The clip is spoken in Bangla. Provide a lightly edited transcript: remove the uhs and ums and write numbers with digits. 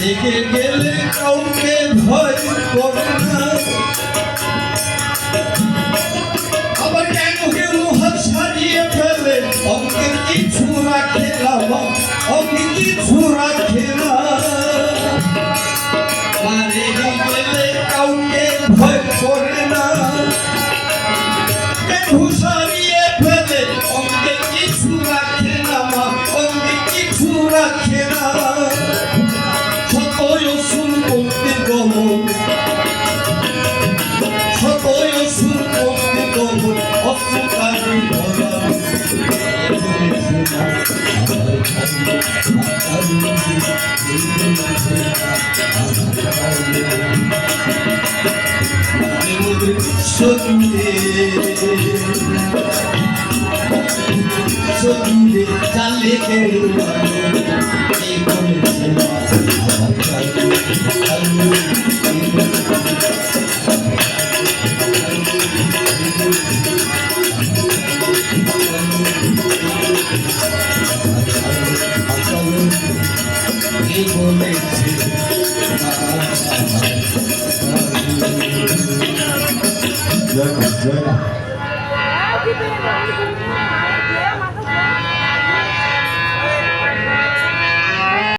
দেখে গেলে কাউকে ভয় করে না, আবার কেন কেউ হাত সারিয়ে ফেলে অঙ্কে কিছু রাখে না, অঙ্কে কিছু রাখে না। মারে গেলে কাউকে ভয় করে না, কেউ সারিয়ে ফেলে অঙ্কে কিছু রাখে না, অঙ্কে কিছু রাখে না। চালে Joy.